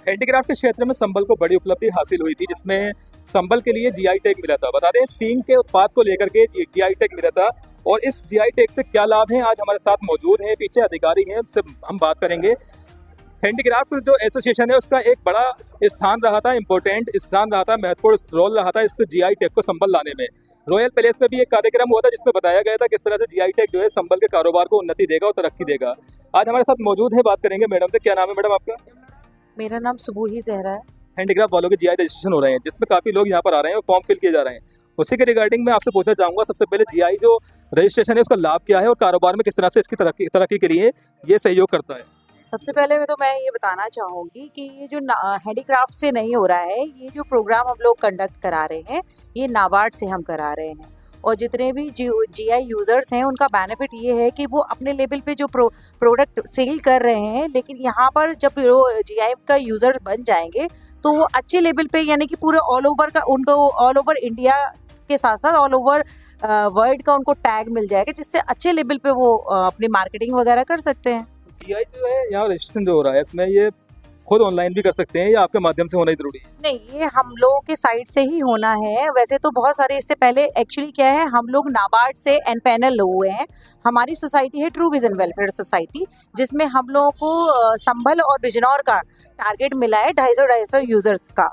Handicraft के क्षेत्र में संबल को बड़ी उपलब्धि हासिल हुई थी, जिसमें संबल के लिए जीआई टैग मिला था। बता दें, सींग के उत्पाद को लेकर के जीआई टैग मिला था और इस जीआई टैग से क्या लाभ है, आज हमारे साथ मौजूद है, पीछे अधिकारी हैं, उनसे हम बात करेंगे। हैंडीक्राफ्ट जो एसोसिएशन है उसका एक बड़ा स्थान रहा था, इम्पोर्टेंट स्थान रहा था, महत्वपूर्ण रोल रहा था इस जीआई टैग को संबल लाने में। रॉयल पैलेस में भी एक कार्यक्रम हुआ था जिसमें बताया गया था किस तरह से जीआई टैग जो है संबल के कारोबार को उन्नति देगा और तरक्की देगा। आज हमारे साथ मौजूद है, बात करेंगे मैडम से। क्या नाम है मैडम आपका? मेरा नाम सुबूही जहरा है। हैंडीक्राफ्ट वालों के जीआई रजिस्ट्रेशन हो रहे हैं, जिसमें काफ़ी लोग यहाँ पर आ रहे हैं और फॉर्म फिल किए जा रहे हैं। उसी के रिगार्डिंग मैं आपसे पूछना चाहूँगा, सबसे पहले जीआई जो रजिस्ट्रेशन है उसका लाभ क्या है और कारोबार में किस तरह से इसकी तरक्की के लिए ये सहयोग करता है? सबसे पहले तो मैं ये बताना चाहूँगी कि ये जो हैंडीक्राफ्ट से नहीं हो रहा है, ये जो प्रोग्राम हम लोग कंडक्ट करा रहे हैं ये नाबार्ड से हम करा रहे हैं। और जितने भी जीआई यूज़र्स हैं उनका बेनिफिट ये है कि वो अपने लेवल पे जो प्रोडक्ट सेल कर रहे हैं, लेकिन यहाँ पर जब जीआई का यूज़र बन जाएंगे तो वो अच्छे लेवल पे, यानी कि पूरे ऑल ओवर का उनको ऑल ओवर इंडिया के साथ साथ ऑल ओवर वर्ल्ड का उनको टैग मिल जाएगा, जिससे अच्छे लेवल पे वो अपनी मार्केटिंग वगैरह कर सकते हैं। जीआई जो है यहाँ रजिस्ट्रेशन जो हो रहा है इसमें ये खुद ऑनलाइन भी कर सकते हैं या आपके माध्यम से होना ही जरूरी है? नहीं, ये हम लोगों के साइड से ही होना है। वैसे तो बहुत सारे, इससे पहले एक्चुअली क्या है, हम लोग नाबार्ड से एनपैनल हुए हैं। हमारी सोसाइटी है ट्रू विजन वेलफेयर सोसाइटी, जिसमें हम लोगों को संभल और बिजनौर का टारगेट मिला है 250 यूजर्स का,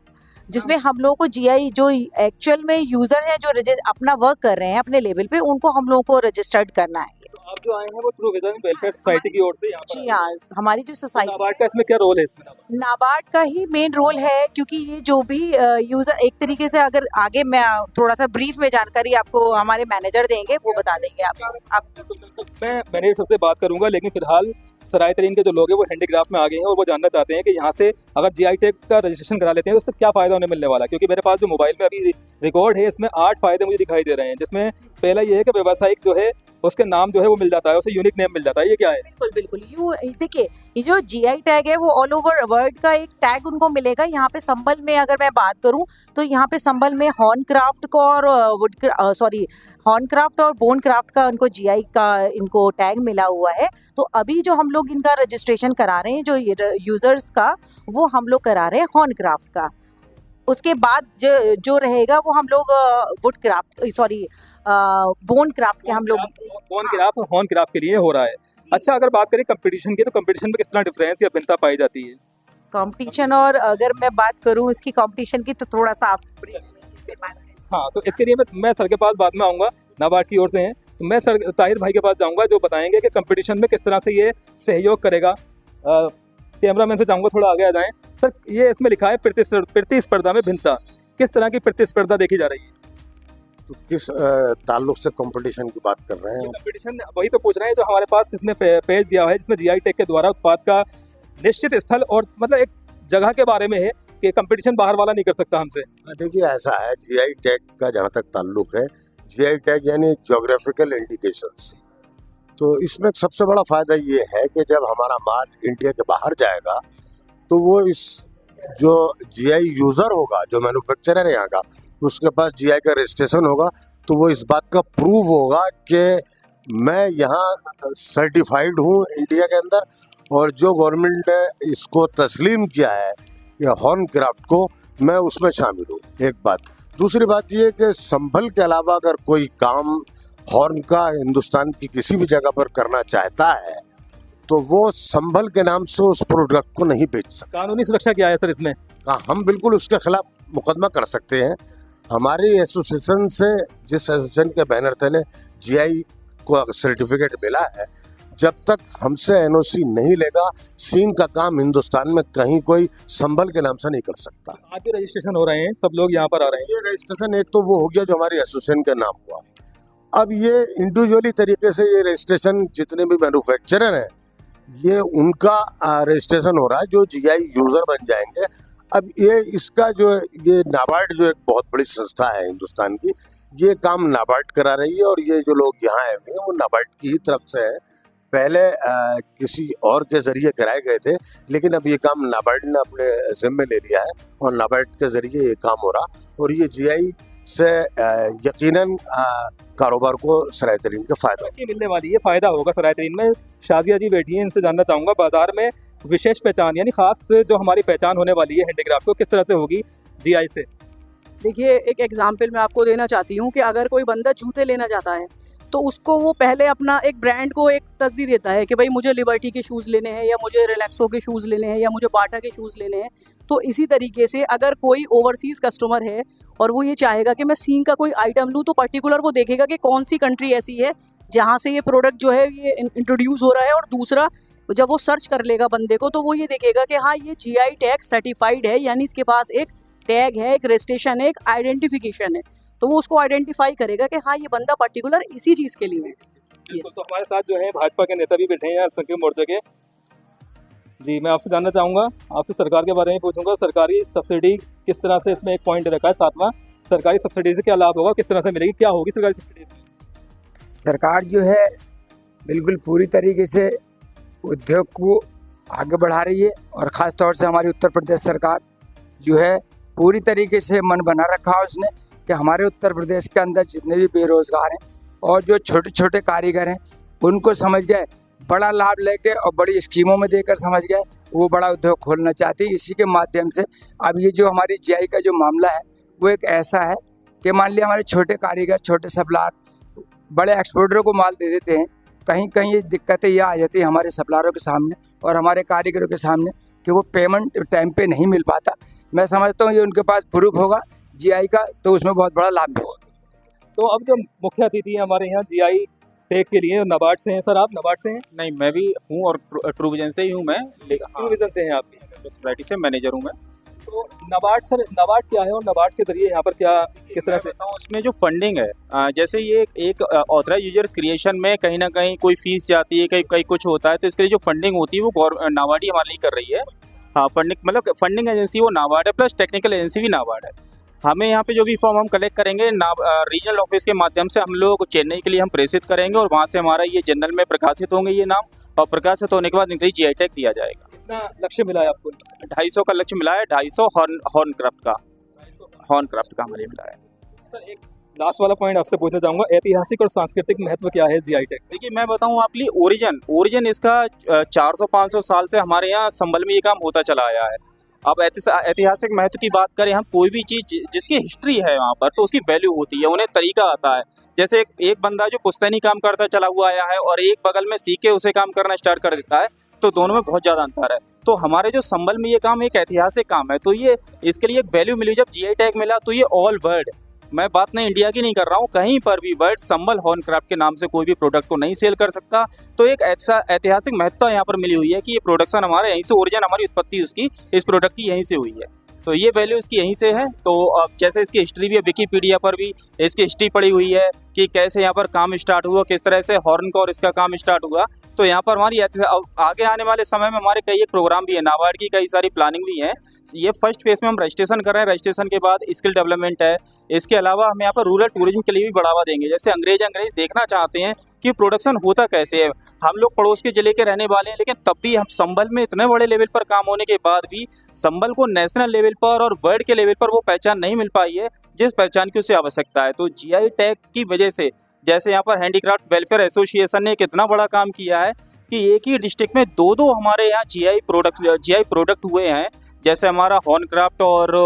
जिसमें हम लोगों को जीआई जो एक्चुअल में यूजर हैं जो अपना वर्क कर रहे हैं अपने लेवल पे, उनको हम लोगों को रजिस्टर्ड करना है। तो आप जो आए हैं वो ट्रू विजन वेलफेयर सोसाइटी की ओर से यहाँ पर? जी हाँ, हमारी जो सोसाइटी, नाबार्ड का इसमें क्या रोल है? इसमें नाबार्ड का ही मेन रोल है, क्योंकि ये जो भी यूजर, एक तरीके से अगर आगे मैं थोड़ा सा ब्रीफ में जानकारी आपको हमारे मैनेजर देंगे, वो बता देंगे आप। मैं मैनेजर सबसे बात करूंगा, लेकिन फिलहाल सराय तरीन के जो लोग हैं वो हैंडीक्राफ्ट में आ गए हैं और वो जानना चाहते हैं कि यहाँ से अगर जीआई टैग का रजिस्ट्रेशन करा लेते हैं तो उससे क्या फ़ायदा उन्हें मिलने वाला है। क्योंकि मेरे पास जो मोबाइल में अभी रिकॉर्ड है इसमें 8 फ़ायदे मुझे दिखाई दे रहे हैं, जिसमें पहला ये है कि व्यावसायिक जो है उसके नाम जो है वो मिल जाता है, उसे यूनिक नेम मिल जाता है। ये क्या है? बिल्कुल बिल्कुल, देखिए, ये जो जीआई टैग है वो ऑल ओवर वर्ल्ड का एक टैग उनको मिलेगा। यहाँ पे संबल में अगर मैं बात करूँ तो यहाँ पे संबल में हॉर्न क्राफ्ट को और हॉर्न क्राफ्ट और बोन क्राफ्ट का उनको जीआई का इनको टैग मिला हुआ है। तो अभी जो हम लोग इनका रजिस्ट्रेशन करा रहे हैं जो यूजर्स का, वो हम लोग करा रहे हैं हॉर्न क्राफ्ट का। उसके बाद जो रहेगा वो हम लोग वुड क्राफ्ट, बोन क्राफ्ट के हम लोग बोन क्राफ्ट और हॉर्न क्राफ्ट के लिए हो रहा है। अच्छा, अगर बात करें कंपटीशन की, तो कंपटीशन में किस तरह डिफरेंस या भिन्नता पाई जाती है? कंपटीशन, और अगर मैं बात करूं इसकी कंपटीशन की, तो थोड़ा सा आप हाँ, तो इसके लिए मैं सर के पास बाद में आऊँगा, नाबार्ड की ओर से हैं, तो मैं सर ताहिर भाई के पास जाऊँगा जो बताएंगे कि कंपटीशन में किस तरह से ये सहयोग करेगा। कैमरामैन से चाहूँगा थोड़ा आगे आ जाएं। सर, ये इसमें लिखा है प्रतिस्पर्धा में भिन्नता, किस तरह की प्रतिस्पर्धा देखी जा रही है? तो किस ताल्लुक से कंपटीशन की बात कर रहे हैं? कंपटीशन वही तो पूछ रहे हैं जो हमारे पास इसमें पेज दिया है, जिसमें जीआई टैग के द्वारा उत्पाद का निश्चित स्थल और मतलब एक जगह के बारे में है कि कंपटीशन बाहर वाला नहीं कर सकता हमसे। देखिए, ऐसा है, जीआई टैग का जहाँ तक ताल्लुक है, जीआई टैग यानी ज्योग्राफिकल इंडिकेशंस, तो इसमें सबसे बड़ा फायदा ये है कि जब हमारा माल इंडिया के बाहर जाएगा तो वो इस जो जीआई यूज़र होगा, जो मैन्युफैक्चरर है यहाँ का, उसके पास जीआई का रजिस्ट्रेशन होगा, तो वो इस बात का प्रूव होगा कि मैं यहाँ सर्टिफाइड हूँ इंडिया के अंदर, और जो गवर्नमेंट ने इसको तस्लीम किया है या हॉर्न क्राफ्ट को, मैं उसमें शामिल हूँ। एक बात। दूसरी बात ये कि संभल के अलावा अगर कोई काम हॉर्न का हिंदुस्तान की किसी भी जगह पर करना चाहता है तो वो संभल के नाम से उस प्रोडक्ट को नहीं बेच सकता। कानूनी सुरक्षा क्या है सर इसमें? हम बिल्कुल उसके खिलाफ मुकदमा कर सकते हैं। हमारी एसोसिएशन से, जिस एसोसिएशन के बैनर तले जीआई को सर्टिफिकेट मिला है, जब तक हमसे एनओसी नहीं लेगा, सींग का काम हिंदुस्तान में कहीं कोई संभल के नाम से नहीं कर सकता। आज जो रजिस्ट्रेशन हो रहे हैं, सब लोग यहाँ पर आ रहे हैं। ये रजिस्ट्रेशन एक तो वो हो गया जो हमारी एसोसिएशन के नाम हुआ। अब ये इंडिविजुअली तरीके से ये रजिस्ट्रेशन जितने भी मैन्युफैक्चरर हैं, ये उनका रजिस्ट्रेशन हो रहा है जो जीआई यूज़र बन जाएंगे। अब ये इसका जो ये नाबार्ड जो एक बहुत बड़ी संस्था है हिंदुस्तान की, ये काम नाबार्ड करा रही है, और ये जो लोग यहाँ आए हुए हैं वो नाबार्ड की ही तरफ से है। पहले किसी और के ज़रिए कराए गए थे, लेकिन अब ये काम नाबार्ड ने अपने ज़िम्मे ले लिया है और नाबार्ड के ज़रिए ये काम हो रहा, और ये जीआई से यकीनन कारोबार को सराय तरीन का फ़ायदा मिलने वाली है। फ़ायदा होगा सराय तरीन में। शाजिया जी बैठी हैं, इनसे जानना चाहूँगा, बाज़ार में विशेष पहचान यानी खास जो हमारी पहचान होने वाली है हैंडीक्राफ्ट को, किस तरह से होगी जीआई से? देखिए, एक एग्जाम्पल मैं आपको देना चाहती हूँ कि अगर कोई बंदा जूते लेना चाहता है तो उसको वो पहले अपना एक ब्रांड को एक तस्दीर देता है कि भाई मुझे लिबर्टी के शूज़ लेने हैं, या मुझे रिलैक्सो के शूज़ लेने हैं, या मुझे बाटा के शूज़ लेने हैं। तो इसी तरीके से अगर कोई ओवरसीज़ कस्टमर है और वो ये चाहेगा कि मैं सींग का कोई आइटम लूँ, तो पर्टिकुलर वो देखेगा कि कौन सी कंट्री ऐसी है जहाँ से ये प्रोडक्ट जो है ये इंट्रोड्यूस हो रहा है। और दूसरा, जब वो सर्च कर लेगा बंदे को, तो वो ये देखेगा कि हाँ, ये जीआई टैग सर्टिफाइड है, यानी इसके पास एक टैग है, एक रजिस्ट्रेशन है, एक आइडेंटिफिकेशन है। तो वो उसको आइडेंटिफाई करेगा कि हाँ, ये बंदा पर्टिकुलर इसी चीज़ के लिए है। तो हमारे साथ जो है भाजपा के नेता भी बैठे हैं अल्पसंख्यक मोर्चे के। जी, मैं आपसे जानना चाहूँगा, आपसे सरकार के बारे में पूछूंगा। सरकारी सब्सिडी किस तरह से, इसमें एक पॉइंट रखा है 7वां, सरकारी सब्सिडी से क्या लाभ होगा, किस तरह से मिलेगी, क्या होगी सरकारी सब्सिडी? सरकार जो है बिल्कुल पूरी तरीके से उद्योग को आगे बढ़ा रही है, और ख़ास तौर से हमारी उत्तर प्रदेश सरकार जो है पूरी तरीके से मन बना रखा है उसने कि हमारे उत्तर प्रदेश के अंदर जितने भी बेरोज़गार हैं और जो छोटे छोटे कारीगर हैं उनको समझ गए, बड़ा लाभ लेके और बड़ी स्कीमों में देकर समझ गए वो बड़ा उद्योग खोलना चाहती है। इसी के माध्यम से अब ये जो हमारी जीआई का जो मामला है वो एक ऐसा है कि मान लिया हमारे छोटे कारीगर, छोटे सप्लायर बड़े एक्सपोर्टरों को माल दे देते हैं, कहीं कहीं ये दिक्कतें ये आ जाती है हमारे सप्लायरों के सामने और हमारे कारीगरों के सामने कि वो पेमेंट टाइम पे नहीं मिल पाता। मैं समझता हूँ ये उनके पास प्रूफ होगा जीआई का, तो उसमें बहुत बड़ा लाभ भी होगा। तो अब जो मुख्य अतिथि हैं हमारे यहाँ जीआई टैग के लिए नाबार्ड से हैं। सर, आप नाबार्ड से हैं? नहीं, मैं भी हूँ और ट्रू विजन से ही हूँ मैं। ट्रू विजन से हैं आप भी? सोसाइटी से मैनेजर हूँ मैं। तो नाबार्ड, सर नाबार्ड क्या है और नाबार्ड के जरिए यहाँ पर क्या किस तरह से? उसमें जो फंडिंग है, जैसे ये एक ऑथराइज यूजर्स क्रिएशन में कहीं ना कहीं कोई फीस जाती है, कहीं कहीं कुछ होता है, तो इसके लिए जो फंडिंग होती है वो नाबार्ड ही हमारे लिए कर रही है। हाँ, फंडिंग एजेंसी वो नाबार्ड है, प्लस टेक्निकल एजेंसी भी नाबार्ड है। हमें यहाँ पे जो भी फॉर्म हम कलेक्ट करेंगे रीजनल ऑफिस के माध्यम से हम लोग चेन्नई के लिए हम प्रेषित करेंगे और वहाँ से हमारा ये जनरल में प्रकाशित होंगे ये नाम, और प्रकाशित होने के बाद इनका जीआई टैग दिया जाएगा। कितना लक्ष्य मिला है आपको? 250 का लक्ष्य मिला है, 250 हॉर्नक्राफ्ट का हमारे मिला है। सर, एक लास्ट वाला पॉइंट आपसे पूछना चाहूँगा, ऐतिहासिक और सांस्कृतिक महत्व क्या है जीआई टैग? देखिए, मैं बताऊँ आपके लिए, ओरिजिन इसका 400-500 साल से हमारे यहाँ संभल में ये काम होता चला आया है। अब ऐतिहासिक महत्व की बात करें, हम कोई भी चीज़ जिसकी हिस्ट्री है वहाँ पर, तो उसकी वैल्यू होती है, उन्हें तरीका आता है। जैसे एक बंदा जो पुश्तैनी काम करता चला हुआ आया है और एक बगल में सीख के उसे काम करना स्टार्ट कर देता है, तो दोनों में बहुत ज़्यादा अंतर है। तो हमारे जो संभल में ये काम एक ऐतिहासिक काम है, तो ये इसके लिए एक वैल्यू मिली। जब जीआई टैग मिला तो ये ऑल वर्ल्ड, मैं बात नहीं इंडिया की नहीं कर रहा हूँ, कहीं पर भी वर्ल्ड संभल हॉर्नक्राफ्ट के नाम से कोई भी प्रोडक्ट को नहीं सेल कर सकता। तो एक ऐसा ऐतिहासिक महत्ता यहाँ पर मिली हुई है कि ये प्रोडक्शन हमारे यहीं से, ओरिजिन हमारी उत्पत्ति उसकी इस प्रोडक्ट की यहीं से हुई है, तो ये वैल्यू इसकी यहीं से है। तो अब जैसे इसकी हिस्ट्री भी है, विकीपीडिया पर भी इसकी हिस्ट्री पड़ी हुई है कि कैसे यहाँ पर काम स्टार्ट हुआ, किस तरह से हॉर्न का और इसका काम स्टार्ट हुआ। तो यहाँ पर हमारी आगे आने वाले समय में हमारे कई एक प्रोग्राम भी है, नाबार्ड की कई सारी प्लानिंग भी है। ये फर्स्ट फेज में हम रजिस्ट्रेशन कर रहे हैं, रजिस्ट्रेशन के बाद स्किल डेवलपमेंट है। इसके अलावा हम यहाँ पर रूरल टूरिज्म के लिए भी बढ़ावा देंगे। जैसे अंग्रेज देखना चाहते हैं कि प्रोडक्शन होता कैसे है। हम लोग पड़ोस के जिले के रहने वाले हैं, लेकिन तब भी हम संभल में इतने बड़े लेवल पर काम होने के बाद भी संभल को नेशनल लेवल पर और वर्ल्ड के लेवल पर वो पहचान नहीं मिल पाई है जिस पहचान की उसे आवश्यकता है। तो जीआई टैग की वजह से, जैसे यहाँ पर हैंडीक्राफ्ट वेलफेयर एसोसिएशन ने कितना बड़ा काम किया है कि एक ही डिस्ट्रिक्ट में दो हमारे यहाँ जीआई प्रोडक्ट हुए हैं, जैसे हमारा हॉर्नक्राफ्ट और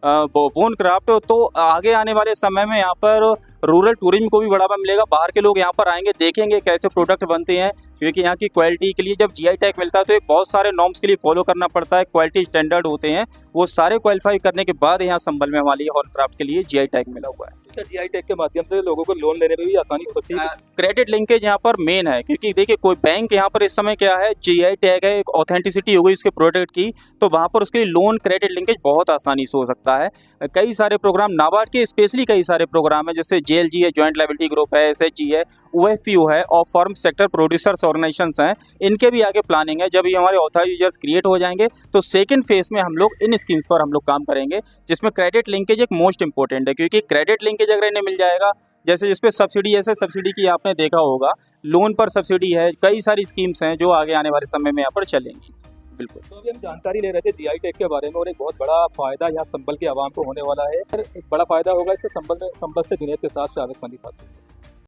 वोनक्राफ्ट। तो आगे आने वाले समय में यहाँ पर रूरल टूरिज्म को भी बढ़ावा मिलेगा। बाहर के लोग यहाँ पर आएंगे, देखेंगे कैसे प्रोडक्ट बनते हैं, क्योंकि यहाँ की क्वालिटी के लिए जब जीआई टैग मिलता है तो एक बहुत सारे नॉर्म्स के लिए फॉलो करना पड़ता है, क्वालिटी स्टैंडर्ड होते हैं, वो सारे क्वालिफाई करने के बाद यहाँ संभल में हमारी हॉर्नक्राफ्ट के लिए जीआई टैग मिला हुआ है। जीआई टैग के माध्यम से लोगों को लोन लेने में भी आसानी हो सकती है। क्रेडिट लिंकेज यहाँ पर मेन है, क्योंकि देखिए कोई बैंक यहाँ पर इस समय क्या है, जीआई टैग है, एक ऑथेंटिसिटी हो गई उसके प्रोडक्ट की, तो वहाँ पर उसके लिए लोन क्रेडिट लिंकेज बहुत आसानी से हो सकता है। कई सारे प्रोग्राम नाबार्ड के स्पेशली कई सारे प्रोग्राम है, जैसे जेएलजी है, जॉइंट लायबिलिटी ग्रुप है, एसएचजी है, ओएफपीओ है और फॉर्म सेक्टर प्रोड्यूसर्स ऑर्गेनाइजेशंस हैं, इनके भी आगे प्लानिंग है। जब ये हमारे ऑथराइज्ड यूजर्स क्रिएट हो जाएंगे तो सेकंड फेज में हम लोग इन स्कीम्स पर हम लोग काम करेंगे, जिसमें क्रेडिट लिंकेज एक मोस्ट इंपॉर्टेंट है, क्योंकि क्रेडिट लिंकेज अगर इन्हें मिल जाएगा, जैसे जिसपे सब्सिडी, ऐसे सब्सिडी की आपने देखा होगा, लोन पर सब्सिडी है, कई सारी स्कीम्स हैं जो आगे आने वाले समय में यहाँ पर चलेंगी। बिल्कुल। तो अभी हम जानकारी ले रहे थे जीआई टैग के बारे में, और एक बहुत बड़ा फायदा यहाँ संभल के आवाम को होने वाला है। एक बड़ा फायदा होगा इससे संभल से जुनैद के साथ शाहबाज खान।